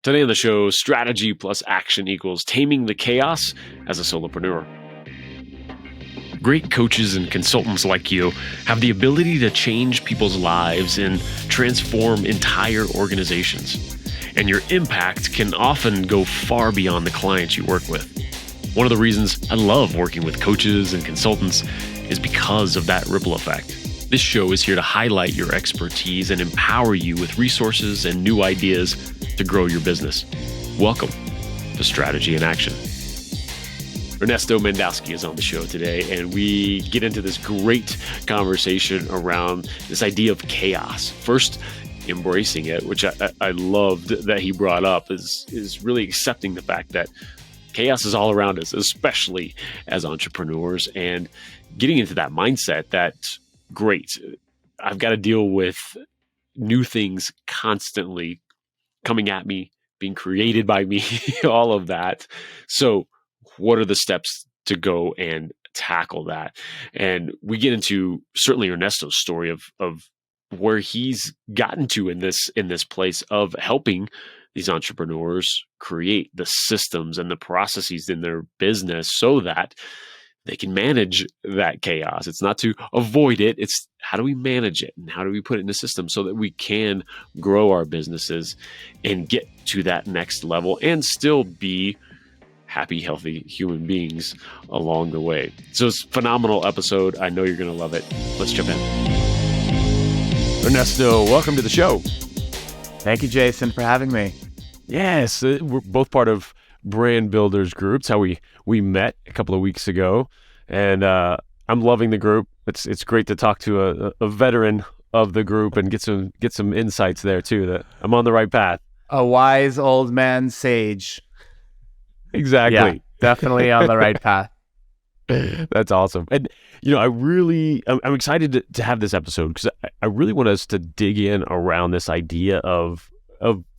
Today on the show, strategy plus action equals taming the chaos as a solopreneur. Great coaches and consultants like you have the ability to change people's lives and transform entire organizations. And your impact can often go far beyond the clients you work with. One of the reasons I love working with coaches and consultants is because of that ripple effect. This show is here to highlight your expertise and empower you with resources and new ideas to grow your business. Welcome to Strategy in Action. Ernesto Mandowsky is on the show today, and we get into this great conversation around this idea of chaos. First, embracing it, which I loved that he brought up, is really accepting the fact that chaos is all around us, especially as entrepreneurs, and getting into that mindset that, great, I've got to deal with new things constantly coming at me, being created by me, all of that. So what are the steps to go and tackle that? And we get into certainly Ernesto's story of where he's gotten to in this place of helping these entrepreneurs create the systems and the processes in their business so that they can manage that chaos. It's not to avoid it. It's how do we manage it and how do we put it in a system so that we can grow our businesses and get to that next level and still be happy, healthy human beings along the way. So it's a phenomenal episode. I know you're going to love it. Let's jump in. Ernesto, welcome to the show. Thank you, Jason, for having me. Yes, we're both part of Brand Builders Group. It's how we met a couple of weeks ago, and I'm loving the group. It's great to talk to a veteran of the group and get some insights there too, that I'm on the right path. A wise old man sage. Exactly. Yeah, definitely on the right path. That's awesome. And I'm excited to have this episode because I really want us to dig in around this idea of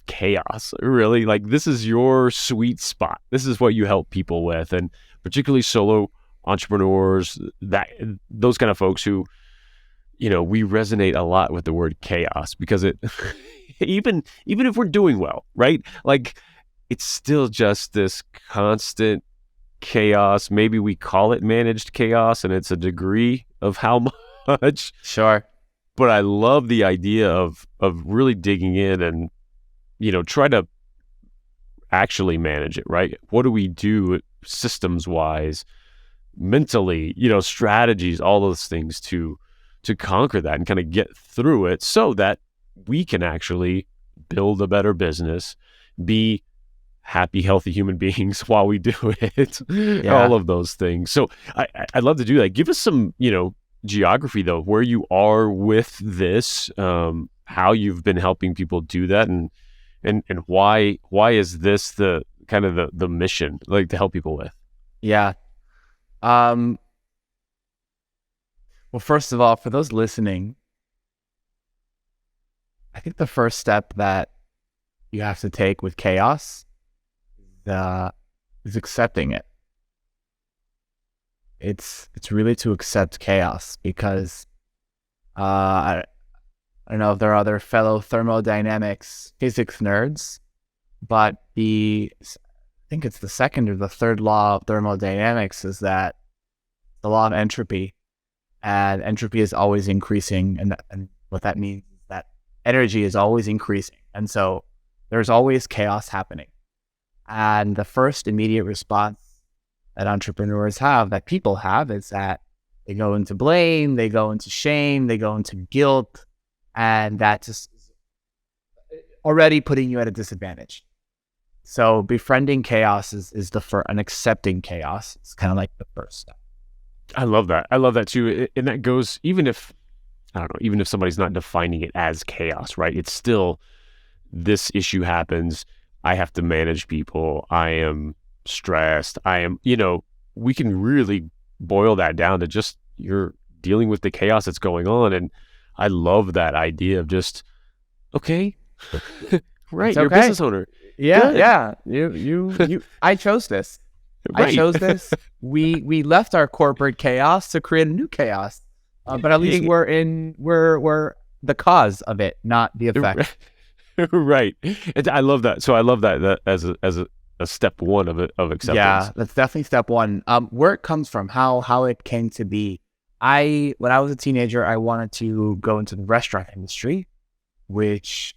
chaos. Really, like, this is your sweet spot. This is what you help people with, and particularly solo entrepreneurs, those kind of folks who, we resonate a lot with the word chaos because it even if we're doing well, right? Like, it's still just this constant chaos. Maybe we call it managed chaos, and it's a degree of how much. Sure. But I love the idea of really digging in and try to actually manage it, right? What do we do systems wise, mentally, strategies, all those things to conquer that and kind of get through it so that we can actually build a better business, be happy, healthy human beings while we do it, all of those things. So I'd love to do that. Give us some, geography though, where you are with this, how you've been helping people do that, and why is this the kind of the mission, like, to help people with? Yeah. Well, first of all, for those listening, I think the first step that you have to take with chaos is accepting it. It's really to accept chaos because I don't know if there are other fellow thermodynamics physics nerds, but I think it's the second or the third law of thermodynamics is that the law of entropy, and entropy is always increasing, and what that means is that energy is always increasing, and so there's always chaos happening. And the first immediate response that entrepreneurs have, that people have, is that they go into blame, they go into shame, they go into guilt, and that just is already putting you at a disadvantage. So befriending chaos is and accepting chaos is kind of like the first step. I love that. I love that too. And that goes, even if somebody's not defining it as chaos, right? It's still, this issue happens. I have to manage people. I am stressed. We can really boil that down to just you're dealing with the chaos that's going on. And I love that idea of just, okay, right, you're a business owner. Yeah, Good. yeah. You. I chose this. Right. I chose this. We left our corporate chaos to create a new chaos. But at least we're the cause of it, not the effect. Right. I love that. So I love that as a step one of it, of acceptance. Yeah, that's definitely step one. Where it comes from, how it came to be. When I was a teenager, I wanted to go into the restaurant industry, which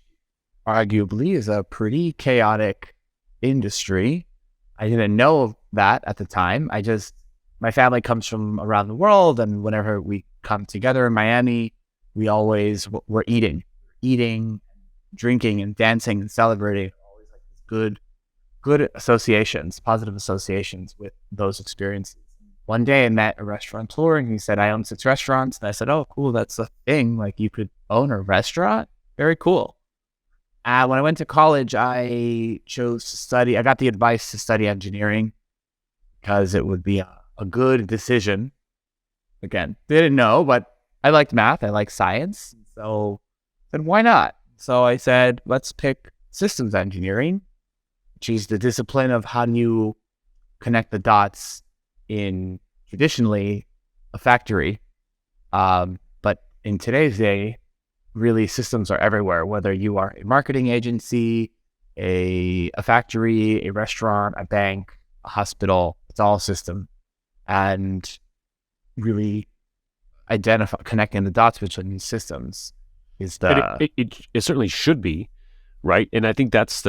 arguably is a pretty chaotic industry. I didn't know that at the time. My family comes from around the world, and whenever we come together in Miami, we always we're eating, drinking, and dancing and celebrating. Always like these good associations, positive associations with those experiences. One day I met a restaurateur and he said, I own 6 restaurants. And I said, oh, cool. That's a thing. Like, you could own a restaurant. Very cool. When I went to college, I got the advice to study engineering because it would be a good decision. Again, didn't know, but I liked math. I liked science. So I said, why not? So I said, let's pick systems engineering, which is the discipline of how do you connect the dots in traditionally a factory. But in today's day, really systems are everywhere, whether you are a marketing agency, a factory, a restaurant, a bank, a hospital, it's all a system. And really connecting the dots between these systems is It certainly should be, right? And I think that's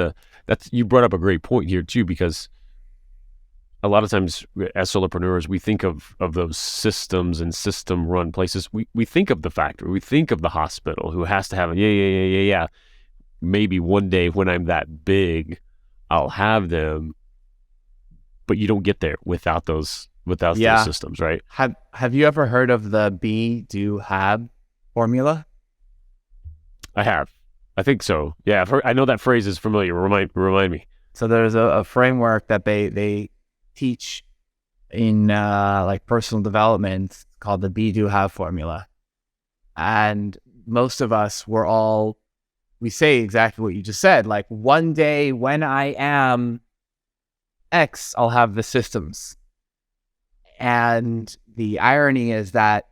you brought up a great point here too, because a lot of times as solopreneurs, we think of those systems and system run places. We think of the factory, we think of the hospital who has to have yeah. Maybe one day when I'm that big, I'll have them, but you don't get there without those systems, right? Have you ever heard of the be, do, have formula? I have. I think so. Yeah, I know that phrase is familiar. Remind me. So there's a framework that they teach in like personal development called the be, do, have formula. And most of us we say exactly what you just said. Like, one day when I am X, I'll have the systems. And the irony is that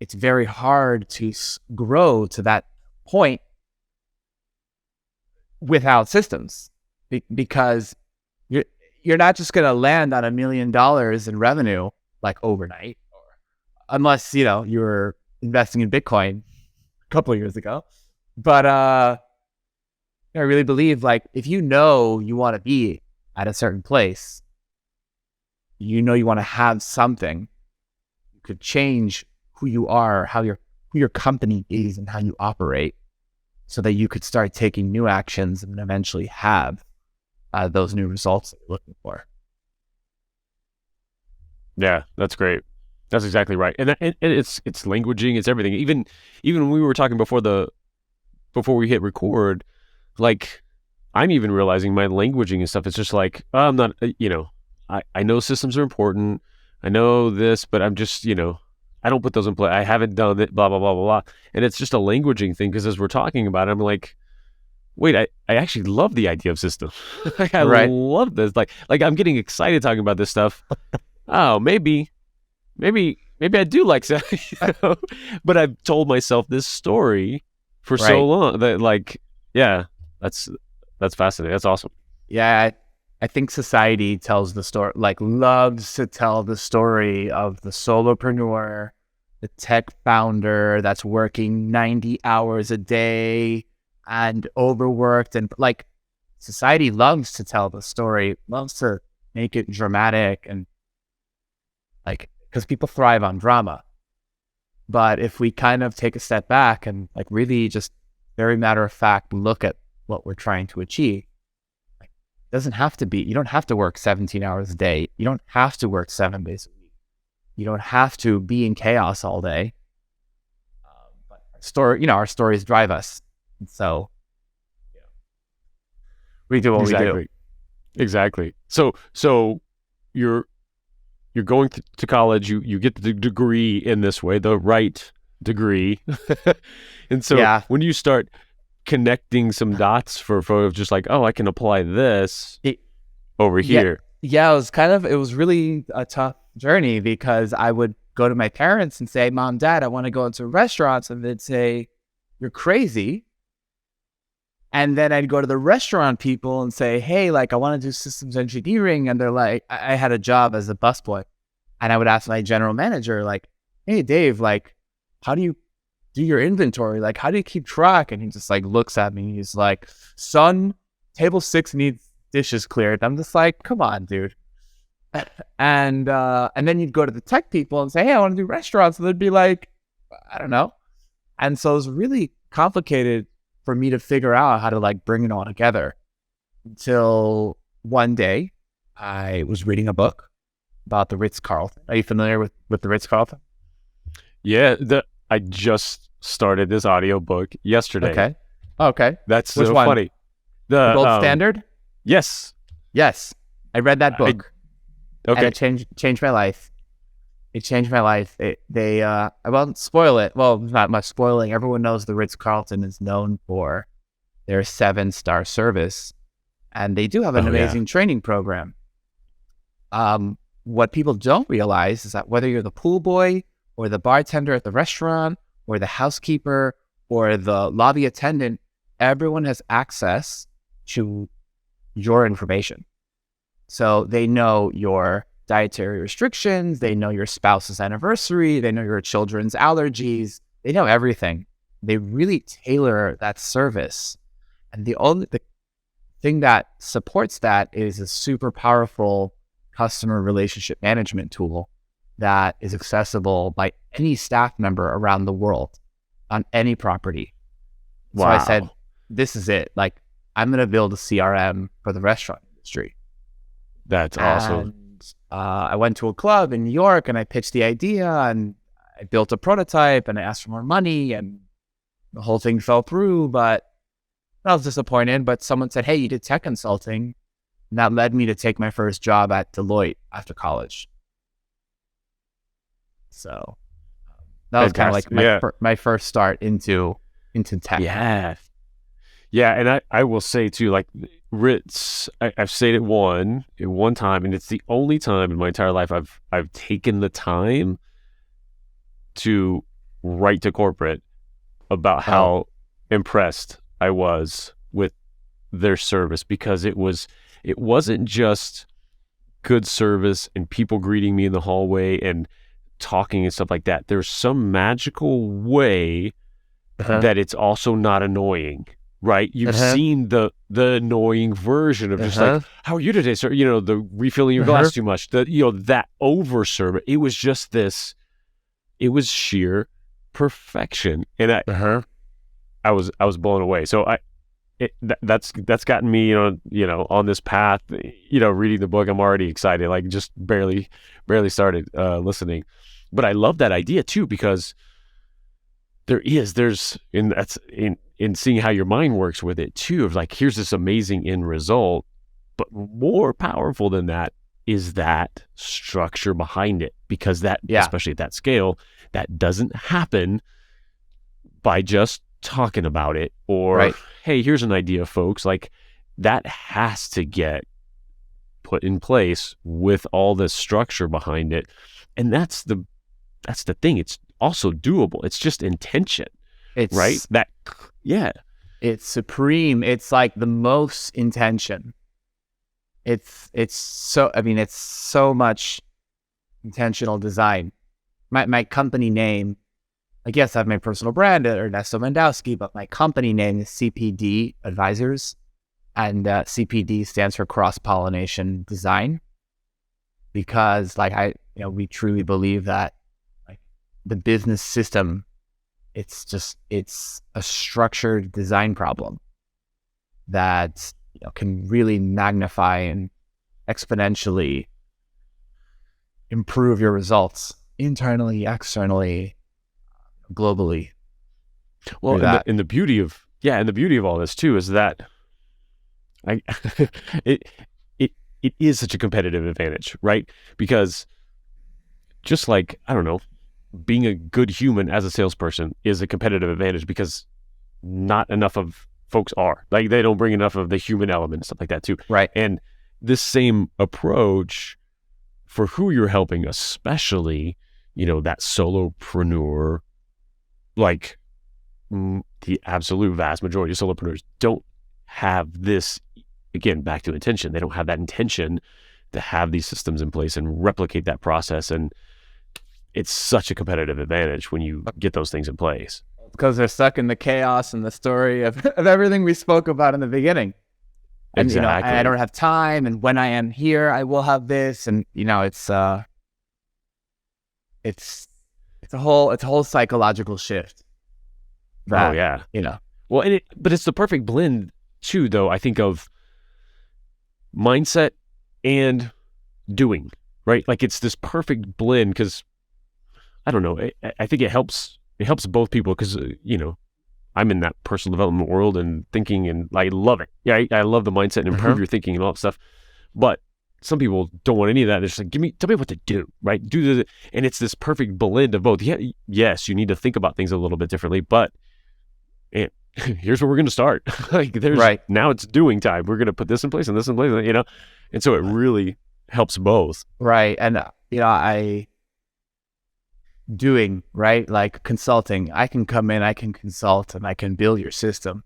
it's very hard to grow to that point without systems, because you're not just going to land on $1 million in revenue like overnight, unless you're investing in Bitcoin a couple of years ago. But I really believe, like, if you want to be at a certain place, you want to have something, you could change who you are, who your company is, and how you operate, so that you could start taking new actions and eventually have those new results that you're looking for. Yeah, that's great. That's exactly right. And it's languaging, it's everything. Even when we were talking before we hit record, like, I'm even realizing my languaging and stuff. It's just like, I'm not, I know systems are important. I know this, but I'm just, I don't put those in play. I haven't done it, blah, blah, blah, blah, blah. And it's just a languaging thing, because as we're talking about it, I'm like, wait, I actually love the idea of systems. Like, I love this. Like I'm getting excited talking about this stuff. Oh, maybe I do like that, but I've told myself this story for so long that, like, yeah, that's fascinating. That's awesome. Yeah, I think society tells the story, like, loves to tell the story of the solopreneur, the tech founder that's working 90 hours a day and overworked, and like, society loves to tell the story, loves to make it dramatic, and like, because people thrive on drama. But if we kind of take a step back and, like, really just very matter of fact look at what we're trying to achieve, like, it doesn't have to be, you don't have to work 17 hours a day. You don't have to work 7 days a week. You don't have to be in chaos all day. But our stories drive us. And so we do what we do. Exactly. So you're going to college, you get the degree in this way, the right degree. And so when you start connecting some dots for just like, oh, I can apply this over here. Yeah, it was really a tough journey, because I would go to my parents and say, Mom, Dad, I want to go into restaurants. And they'd say, you're crazy. And then I'd go to the restaurant people and say, hey, like I want to do systems engineering. And they're like, I had a job as a busboy. And I would ask my general manager, like, hey, Dave, like, how do you do your inventory? Like, how do you keep track? And he just like looks at me. He's like, son, table 6 needs dishes cleared. I'm just like, come on, dude. And then you'd go to the tech people and say, hey, I want to do restaurants. And they'd be like, I don't know. And so it was really complicated for me to figure out how to like bring it all together until one day I was reading a book about the Ritz-Carlton. Are you familiar with the Ritz-Carlton? Yeah, I just started this audiobook yesterday. Okay. That's Which so one? funny. The Gold Standard? Yes. Yes. I read that book. Okay. And it changed my life. It changed my life. I won't spoil it. Well, not much spoiling. Everyone knows the Ritz-Carlton is known for their 7-star service. And they do have an amazing training program. What people don't realize is that whether you're the pool boy or the bartender at the restaurant or the housekeeper or the lobby attendant, everyone has access to your information. So they know your dietary restrictions, they know your spouse's anniversary, they know your children's allergies, they know everything. They really tailor that service. And the thing that supports that is a super powerful customer relationship management tool that is accessible by any staff member around the world on any property. Wow. So I said, this is it. Like, I'm going to build a CRM for the restaurant industry. That's awesome. And I went to a club in New York and I pitched the idea and I built a prototype and I asked for more money and the whole thing fell through, but I was disappointed. But someone said, hey, you did tech consulting. And that led me to take my first job at Deloitte after college. So that was kind of like my first start into tech. Yeah. Yeah. And I will say too, like Ritz, I've stayed at one time, and it's the only time in my entire life I've taken the time to write to corporate about how impressed I was with their service, because it wasn't just good service and people greeting me in the hallway and talking and stuff like that. There's some magical way that it's also not annoying, right? You've seen the annoying version of just like, how are you today, sir? You know, the refilling your glass too much, that over service. It was just this, it was sheer perfection. And I was blown away. So that's gotten me, on this path, reading the book. I'm already excited, like just barely started listening. But I love that idea too, because there's in seeing how your mind works with it too, of like, here's this amazing end result, but more powerful than that is that structure behind it, because that, especially at that scale, that doesn't happen by just talking about it or hey, here's an idea, folks. Like, that has to get put in place with all this structure behind it. And that's the thing. It's also doable. It's just intention. It's right. It's supreme. It's like the most intention. It's so much intentional design. My company name, I guess I have my personal brand, Ernesto Mandowsky, but my company name is CPD Advisors, and CPD stands for cross-pollination design, because we truly believe that like the business system, it's a structured design problem that can really magnify and exponentially improve your results internally, externally, globally. Well, and the beauty of all this too is that it is such a competitive advantage, right? Because just like, I don't know, being a good human as a salesperson is a competitive advantage, because not enough of folks are. Like, they don't bring enough of the human element and stuff like that too. Right. And this same approach for who you're helping, especially, that solopreneur, like the absolute vast majority of solopreneurs don't have this, again, back to intention. They don't have that intention to have these systems in place and replicate that process. And it's such a competitive advantage when you get those things in place. Because they're stuck in the chaos and the story of everything we spoke about in the beginning. And, Exactly. I don't have time. And when I am here, I will have this. And, it's a whole psychological shift. Oh yeah. Well, but it's the perfect blend too, though, I think, of mindset and doing, right? Like it's this perfect blend because I don't know. I think it helps both people because, I'm in that personal development world and thinking, and I love it. Yeah, I love the mindset and improve your thinking and all that stuff. But some people don't want any of that. They're just like, tell me what to do, right? And it's this perfect blend of both. Yeah, yes, you need to think about things a little bit differently, but here's where we're going to start. Now it's doing time. We're going to put this in place and this in place, and so it really helps both. Right. And, doing, right? Like consulting, I can come in, I can consult, and I can build your system.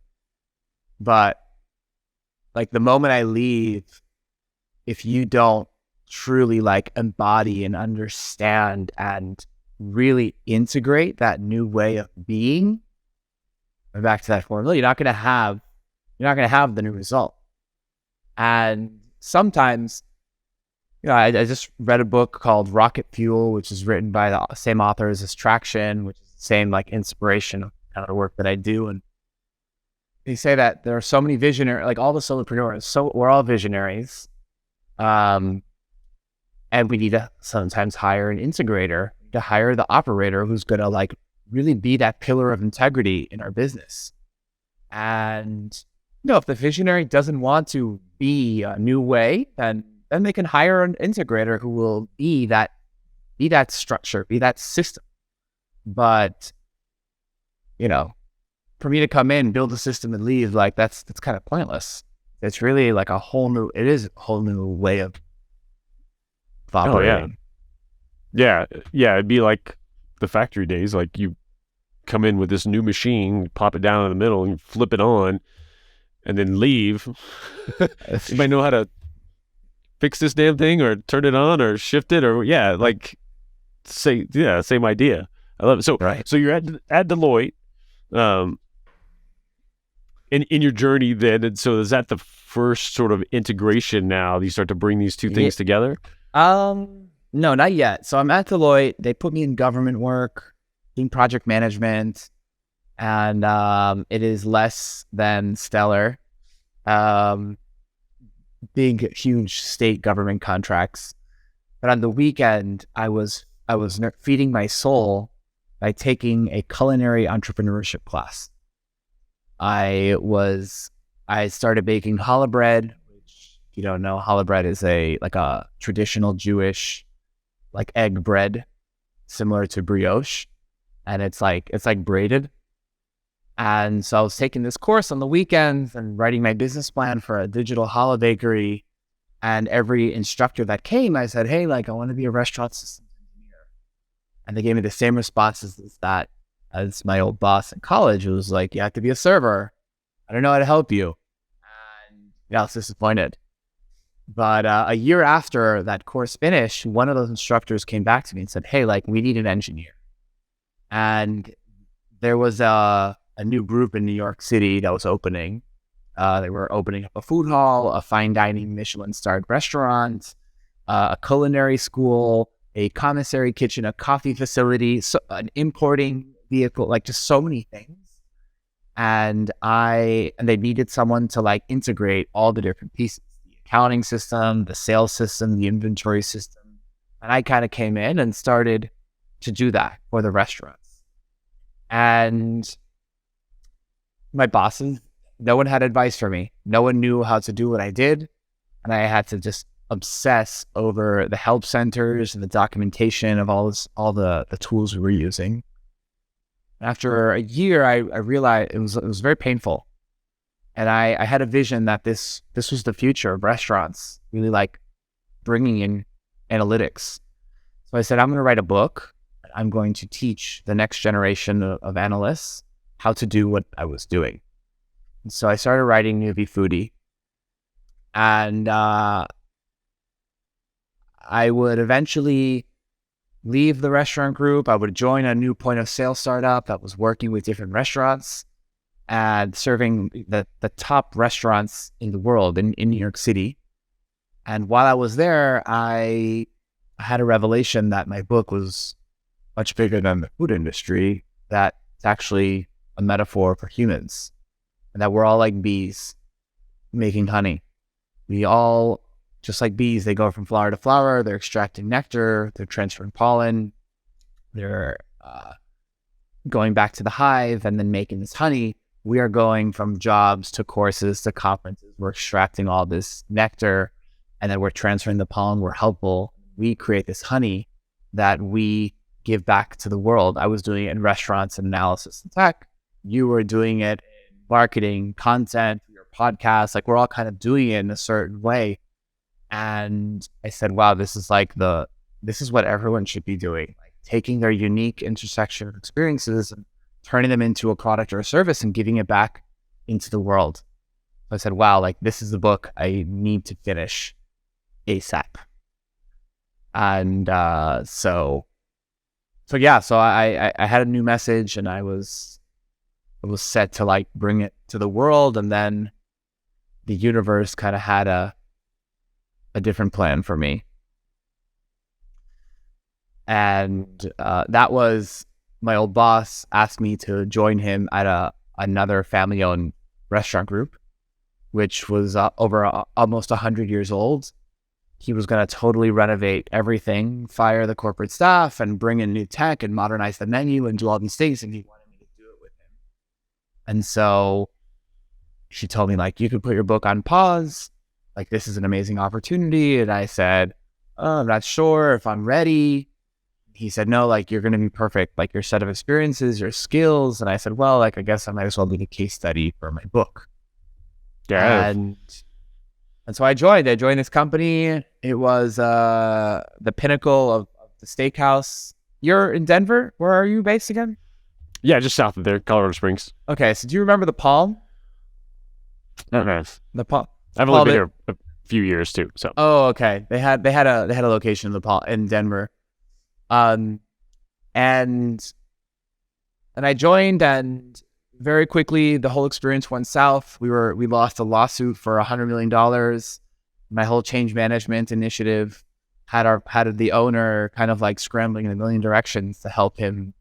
But like the moment I leave, if you don't truly like embody and understand and really integrate that new way of being, back to that formula, you're not going to have the new result. And sometimes, I just read a book called Rocket Fuel, which is written by the same authors as Traction, which is the same like inspiration of kind of the work that I do. And they say that there are so many visionaries, like all the solopreneurs. So we're all visionaries. And we need to sometimes hire an integrator, to hire the operator who's going to like really be that pillar of integrity in our business. And, if the visionary doesn't want to be a new way, then they can hire an integrator who will be that structure, be that system. But, for me to come in, build a system and leave, like that's kind of pointless. It's really like a whole new way of operating. Yeah. It'd be like the factory days. Like you come in with this new machine, pop it down in the middle and flip it on and then leave. You might know how to fix this damn thing or turn it on or shift it or same idea. I love it. So, right. So you're at Deloitte, in your journey then. And so is that the first sort of integration now? You start to bring these two things together? No, not yet. So I'm at Deloitte. They put me in government work, doing project management, and it is less than stellar. Big, huge state government contracts. But on the weekend, I was feeding my soul by taking a culinary entrepreneurship class. I started baking challah bread, which, if you don't know, challah bread is a traditional Jewish like egg bread, similar to brioche, and it's like braided. And so I was taking this course on the weekends and writing my business plan for a digital challah bakery. And every instructor that came, I said, hey, like I want to be a restaurant systems engineer. And they gave me the same responses as my old boss in college. It was like, you have to be a server. I don't know how to help you. And I was disappointed. But a year after that course finished, one of those instructors came back to me and said, hey, like we need an engineer. And there was a new group in New York City that was opening. They were opening up a food hall, a fine dining Michelin-starred restaurant, a culinary school, a commissary kitchen, a coffee facility, an importing vehicle, like just so many things. And they needed someone to like integrate all the different pieces, the accounting system, the sales system, the inventory system. And I kind of came in and started to do that for the restaurants. And my bosses, no one had advice for me. No one knew how to do what I did. And I had to just obsess over the help centers and the documentation of all the tools we were using. After a year, I realized it was very painful. And I had a vision that this was the future of restaurants, really like bringing in analytics. So I said, I'm going to write a book. I'm going to teach the next generation of analysts how to do what I was doing. So I started writing Newbie Foodie, and I would eventually leave the restaurant group. I would join a new point of sale startup that was working with different restaurants and serving the top restaurants in the world in New York City. And while I was there, I had a revelation that my book was much bigger than the food industry, that it's actually a metaphor for humans, and that we're all like bees making honey. We all, just like bees, they go from flower to flower, they're extracting nectar, they're transferring pollen, they're going back to the hive and then making this honey. We are going from jobs to courses to conferences. We're extracting all this nectar, and then we're transferring the pollen. We're helpful. We create this honey that we give back to the world. I was doing it in restaurants and analysis and tech. You were doing it in marketing, content, your podcast. Like, we're all kind of doing it in a certain way. And I said, wow, this is what everyone should be doing. Like, taking their unique intersection of experiences and turning them into a product or a service and giving it back into the world. So I said, wow, like, this is the book I need to finish ASAP. And so I had a new message, and I was set to like bring it to the world. And then the universe kind of had a different plan for me. And that was, my old boss asked me to join him at another family-owned restaurant group, which was almost 100 years old. He was going to totally renovate everything, fire the corporate staff, and bring in new tech and modernize the menu and do all these things. And he wanted me to do it with him. And so she told me, like, you could put your book on pause. Like, this is an amazing opportunity. And I said, oh, I'm not sure if I'm ready. He said, no, like, you're going to be perfect. Like, your set of experiences, your skills. And I said, well, like, I guess I might as well be the case study for my book. Yeah. And so I joined this company. It was the pinnacle of the steakhouse. You're in Denver. Where are you based again? Yeah, just south of there, Colorado Springs. Okay, so do you remember the Palm? Okay. The Palm. I've only been here a few years too. So. Oh, okay. They had a location in the Palm in Denver, and I joined, and very quickly the whole experience went south. We lost a lawsuit for $100 million. My whole change management initiative had the owner kind of like scrambling in a million directions to help him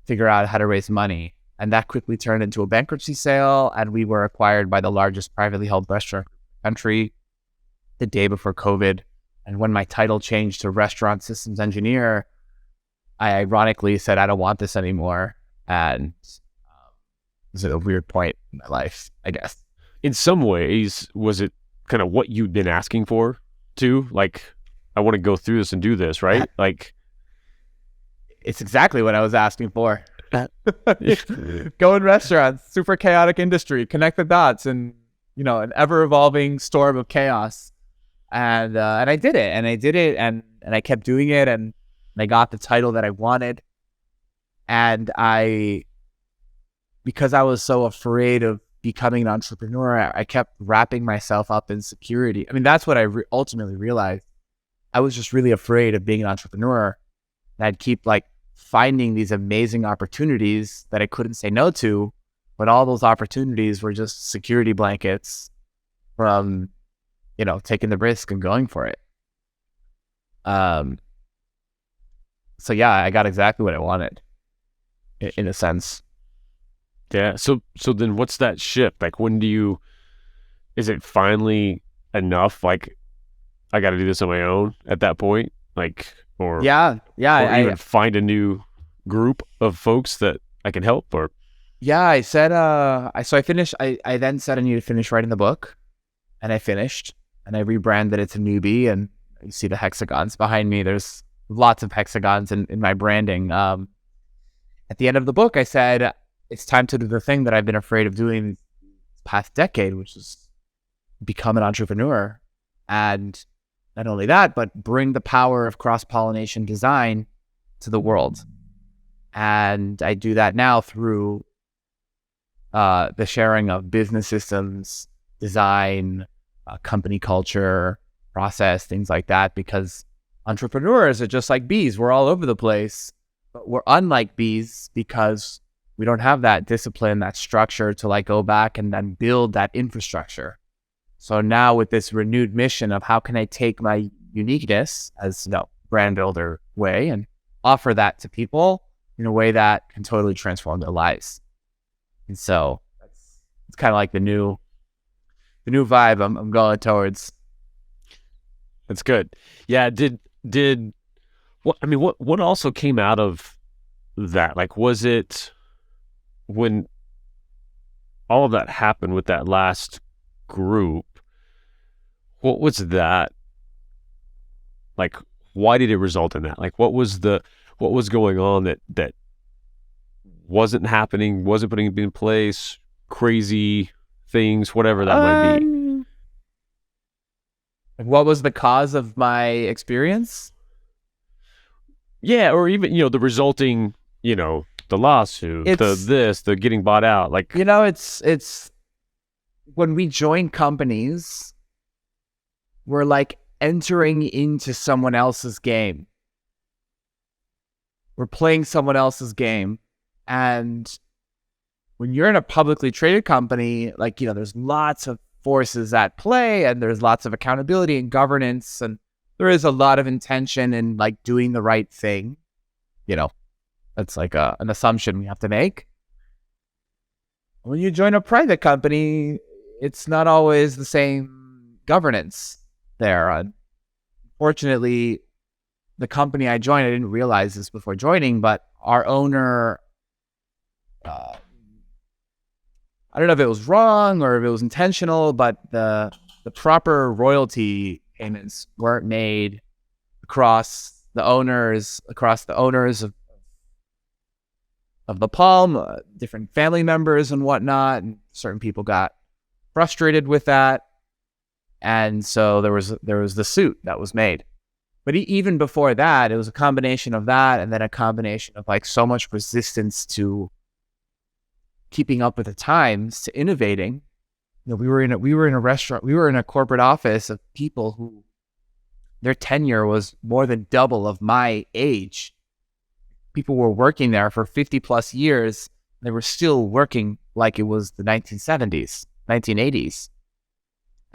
figure out how to raise money. And that quickly turned into a bankruptcy sale, and we were acquired by the largest privately held restaurant in the country the day before COVID. And when my title changed to restaurant systems engineer, I ironically said, I don't want this anymore. And it was a weird point in my life, I guess. In some ways, was it kind of what you'd been asking for too? Like, I want to go through this and do this, right? Like, it's exactly what I was asking for. Go in restaurants, super chaotic industry, connect the dots, and an ever evolving storm of chaos. And I did it, and I kept doing it, and I got the title that I wanted. And because I was so afraid of becoming an entrepreneur, I kept wrapping myself up in security. I mean, that's what I ultimately realized. I was just really afraid of being an entrepreneur. And I'd keep like finding these amazing opportunities that I couldn't say no to, but all those opportunities were just security blankets from, taking the risk and going for it. So yeah, I got exactly what I wanted in a sense. Yeah. So then what's that shift? Like, is it finally enough? Like, I got to do this on my own at that point? Like, or even find a new group of folks that I can help, or? Yeah, I said, I finished, I then said I need to finish writing the book, and I finished, and I rebranded it to Newbie, and you see the hexagons behind me. There's lots of hexagons in my branding. At the end of the book, I said, it's time to do the thing that I've been afraid of doing this past decade, which is become an entrepreneur. And not only that, but bring the power of cross-pollination design to the world. And I do that now through the sharing of business systems, design, company culture, process, things like that, because entrepreneurs are just like bees. We're all over the place, but we're unlike bees because we don't have that discipline, that structure to like go back and then build that infrastructure. So now with this renewed mission of how can I take my uniqueness as brand builder way and offer that to people in a way that can totally transform their lives. And so it's kind of like the new vibe I'm going towards. That's good. Yeah. What also came out of that? Like, was it when all of that happened with that last group? What was that? Like, why did it result in that? Like, what was going on that wasn't happening, wasn't putting it in place, crazy things, whatever that might be? What was the cause of my experience? Yeah, or even, the resulting, the lawsuit, the getting bought out. Like, it's when we join companies, we're like entering into someone else's game. We're playing someone else's game. And when you're in a publicly traded company, like, there's lots of forces at play and there's lots of accountability and governance, and there is a lot of intention in like doing the right thing. That's like an assumption we have to make. When you join a private company, it's not always the same governance there. Unfortunately, the company I joined, I didn't realize this before joining, but our owner, I don't know if it was wrong or if it was intentional, but the proper royalty payments weren't made across the owners of the Palm, different family members and whatnot. And certain people got frustrated with that, and so there was the suit that was made. But even before that, it was a combination of that, and then a combination of like so much resistance to keeping up with the times, to innovating. We were in a restaurant, we were in a corporate office of people who their tenure was more than double of my age. People were working there for 50 plus years. They were still working like it was the 1970s, 1980s.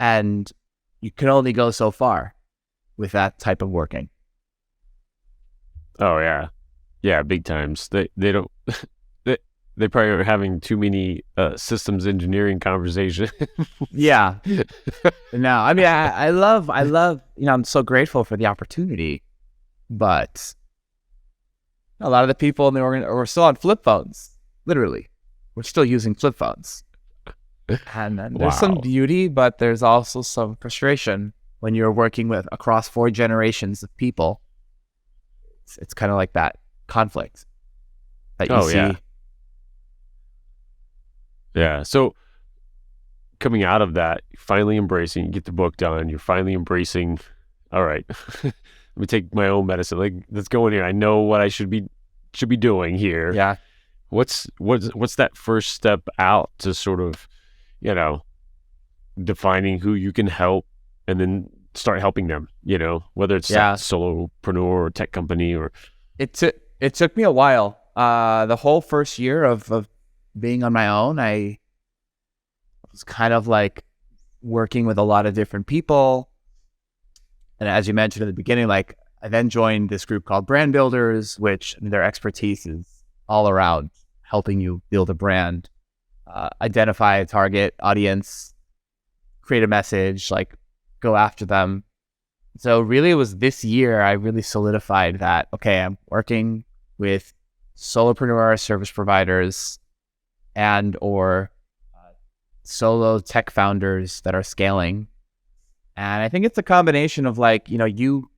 And you can only go so far with that type of working. Oh yeah. Yeah, big times. They don't they probably are having too many systems engineering conversations. Yeah. No, I mean, I love, I'm so grateful for the opportunity, but a lot of the people in the organization were still on flip phones. Literally, we're still using flip phones. And there's some beauty, but there's also some frustration when you're working with across 4 generations of people. It's kind of like that conflict that you see. Yeah. Yeah. So coming out of that, finally embracing, you get the book done, you're finally embracing, all right, let me take my own medicine. Like, let's go in here. I know what I should be doing here. Yeah. What's that first step out to sort of, defining who you can help and then start helping them, whether it's a solopreneur or tech company or... It took me a while. The whole first year of being on my own, I was kind of like working with a lot of different people. And as you mentioned at the beginning, like I then joined this group called Brand Builders, which their expertise is all around helping you build a brand, identify a target audience, create a message, like go after them. So really it was this year I really solidified that, okay, I'm working with solopreneur service providers and or solo tech founders that are scaling. And I think it's a combination of like, you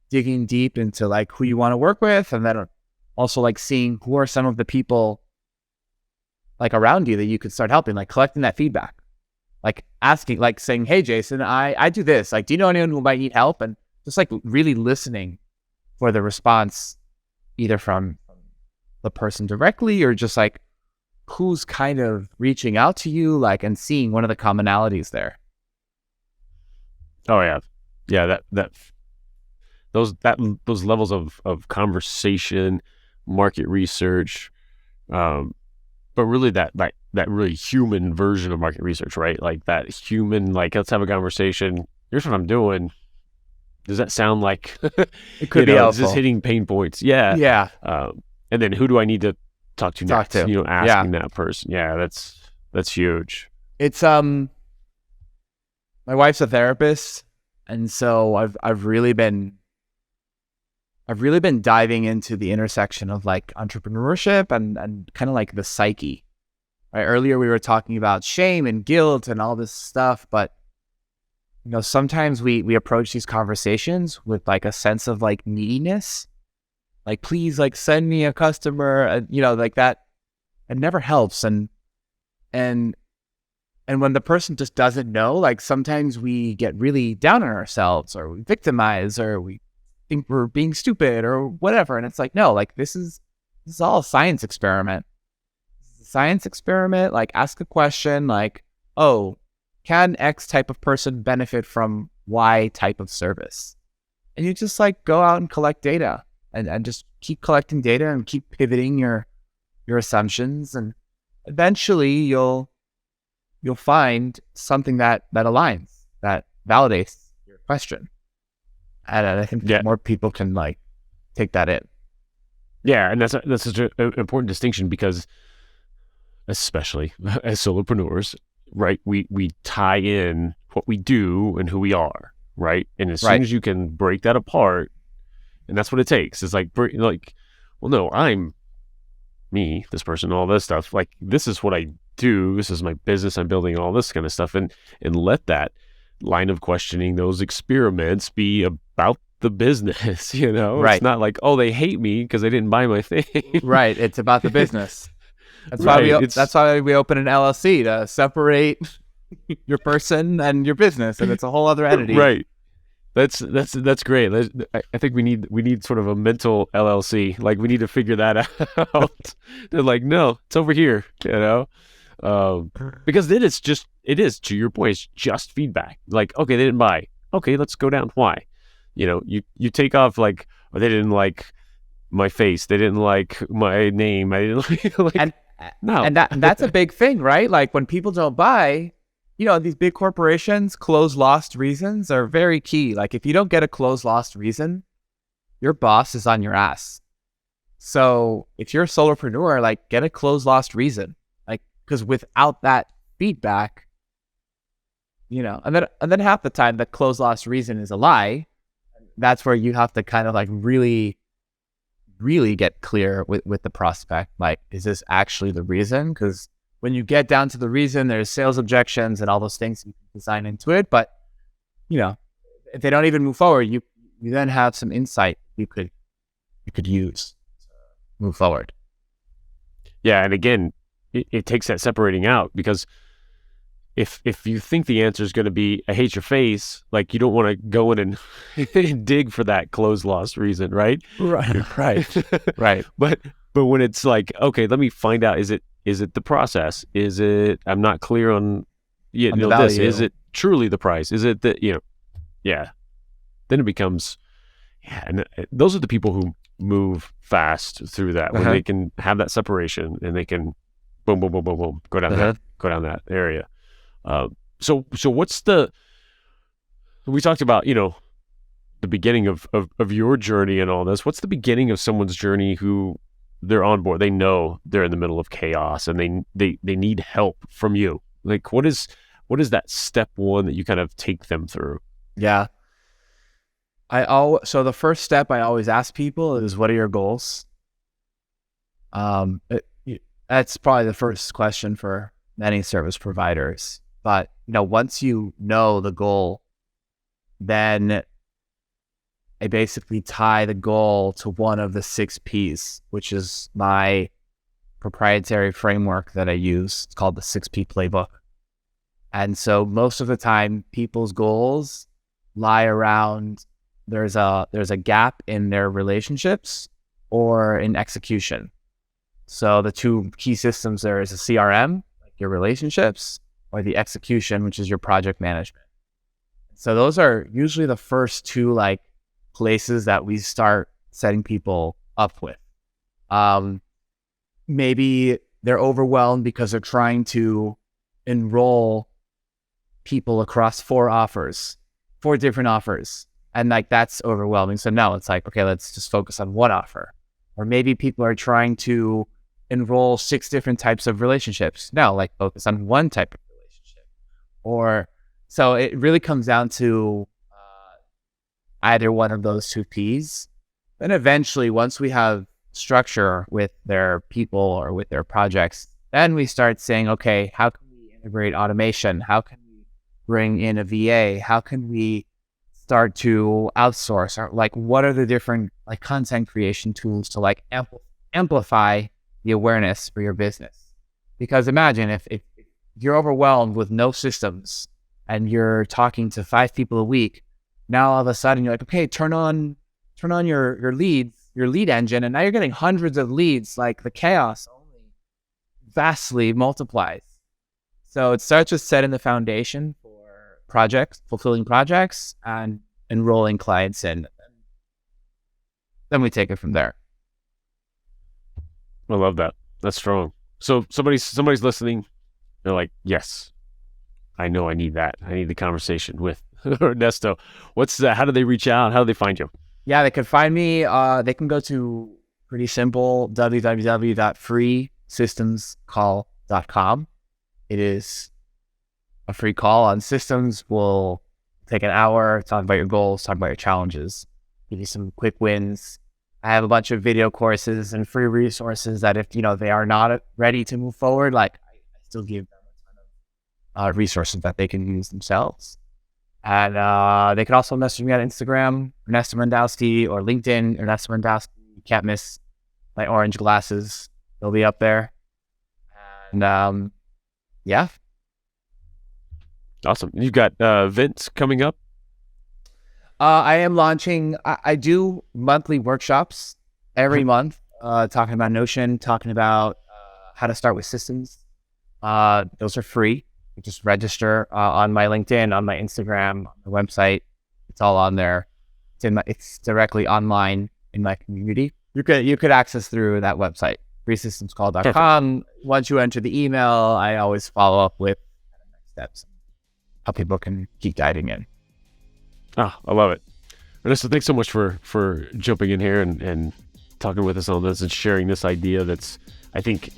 digging deep into like who you want to work with, and then also like seeing who are some of the people like around you that you could start helping, like collecting that feedback, like asking, like saying, hey, Jason, I do this. Like, do you know anyone who might need help? And just like really listening for the response, either from the person directly or just like who's kind of reaching out to you, like, and seeing one of the commonalities there. Oh yeah, yeah. Those levels of conversation, market research, but really that really human version of market research, right? Like that human, like, let's have a conversation. Here's what I'm doing. Does that sound like It could be is this helpful. hitting pain points? Yeah. Yeah. And then who do I need to talk to next? to. Asking that person. Yeah, that's huge. It's my wife's a therapist, and so I've really been diving into the intersection of like entrepreneurship and kind of like the psyche. Right? Earlier we were talking about shame and guilt and all this stuff, but sometimes we approach these conversations with like a sense of like neediness, like, please, like, send me a customer, like that. It never helps. And when the person just doesn't know, like, sometimes we get really down on ourselves, or we victimize, or we think we're being stupid or whatever. And it's like, no, like, this is all a science experiment. Science experiment, like, ask a question like, oh, can X type of person benefit from Y type of service? And you just like go out and collect data and just keep collecting data and keep pivoting your assumptions, and eventually you'll find something that aligns, that validates your question. And I think more people can like take that in. Yeah, and that's such an important distinction, because especially as solopreneurs, right? We tie in what we do and who we are, right? And as soon as you can break that apart, and that's what it takes. It's like, well, no, I'm me, this person, all this stuff. Like, this is what I do. This is my business. I'm building all this kind of stuff, and let that line of questioning, those experiments, be about the business. It's not like, oh, they hate me because they didn't buy my thing. Right. It's about the business. That's why we open an LLC, to separate your person and your business, and it's a whole other entity. Right. That's great. I think we need sort of a mental LLC. Like, we need to figure that out. They're like, no, it's over here. Because then it is, to your point, it's just feedback. Like, okay, they didn't buy. Okay, let's go down. Why? You take off like, oh, they didn't like my face. They didn't like my name. I didn't like. No. And that's a big thing, right? Like, when people don't buy, these big corporations, closed lost reasons are very key. Like, if you don't get a closed lost reason, your boss is on your ass. So if you're a solopreneur, like, get a closed lost reason, like, because without that feedback, and then half the time the closed lost reason is a lie. That's where you have to kind of like really get clear with the prospect. Like, is this actually the reason? Because when you get down to the reason, there's sales objections and all those things you can design into it. But, if they don't even move forward, you then have some insight you could use to move forward. Yeah. And again, it takes that separating out, because if you think the answer is going to be, I hate your face, like, you don't want to go in and dig for that closed lost reason, right? Right. But when it's like, okay, let me find out, is it the process? Is it, I'm not clear on the value. This, is it truly the price? Is it the, yeah. Then it becomes, and those are the people who move fast through that, when they can have that separation and they can boom, boom, boom, boom, boom, go down that area. So what's we talked about, the beginning of your journey and all this. What's the beginning of someone's journey who they're on board? They know they're in the middle of chaos and they need help from you. Like, what is that step one that you kind of take them through? Yeah. So the first step I always ask people is, what are your goals? That's probably the first question for many service providers. But, once you know the goal, then I basically tie the goal to one of the 6 Ps, which is my proprietary framework that I use. It's called the 6P playbook. And so most of the time, people's goals lie around, there's a gap in their relationships or in execution. So the two key systems there is a CRM, like your relationships, or the execution, which is your project management. So those are usually the first two like places that we start setting people up with. Maybe they're overwhelmed because they're trying to enroll people across four different offers. And like, that's overwhelming. So now it's like, okay, let's just focus on one offer. Or maybe people are trying to enroll 6 different types of relationships. No, like focus on one type of relationship. Or so it really comes down to either one of those two P's. Then eventually, once we have structure with their people or with their projects, then we start saying, okay, how can we integrate automation? How can we bring in a VA? How can we start to outsource? Or like, what are the different like content creation tools to like amplify the awareness for your business? Because imagine if you're overwhelmed with no systems and you're talking to 5 people a week, now all of a sudden you're like, okay, turn on your lead engine, and now you're getting hundreds of leads. Like the chaos only vastly multiplies. So it starts with setting the foundation for projects, fulfilling projects, and enrolling clients in. Then we take it from there. I love that. That's strong. So somebody's listening. They're like, yes, I know I need that. I need the conversation with Ernesto. What's that? How do they reach out? How do they find you? Yeah, they can find me. They can go to pretty simple www.freesystemscall.com. It is a free call on systems. We'll take an hour, talk about your goals, talk about your challenges, give you some quick wins. I have a bunch of video courses and free resources that if they are not ready to move forward, like I still give them a ton of resources that they can use themselves. And they can also message me on Instagram, Ernesto Mandowsky, or LinkedIn, Ernesto Mandowsky. You can't miss my orange glasses. They'll be up there. And yeah. Awesome. You've got events coming up? I am launching, I do monthly workshops every month, talking about Notion, talking about how to start with systems. Those are free. You just register on my LinkedIn, on my Instagram, on the website. It's all on there. It's directly online in my community. You could access through that website, freesystemscall.com. Once you enter the email, I always follow up with next steps, how people can keep diving in. Ah, I love it. Ernesto, thanks so much for jumping in here and talking with us on this and sharing this idea that's, I think,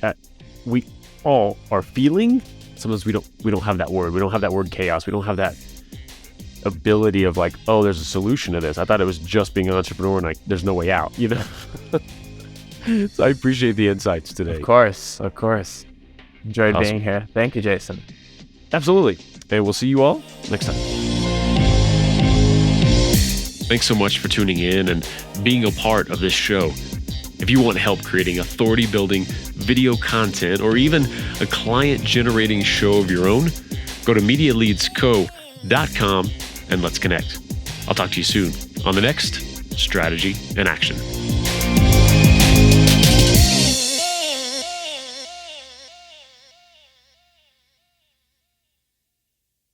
we all are feeling. Sometimes we don't have that word. We don't have that word chaos. We don't have that ability of like, oh, there's a solution to this. I thought it was just being an entrepreneur and like, there's no way out, So I appreciate the insights today. Of course. Enjoyed being here. Thank you, Jason. Absolutely. And we'll see you all next time. Thanks so much for tuning in and being a part of this show. If you want help creating authority-building video content or even a client-generating show of your own, go to MediaLeadsCo.com and let's connect. I'll talk to you soon on the next Strategy in Action.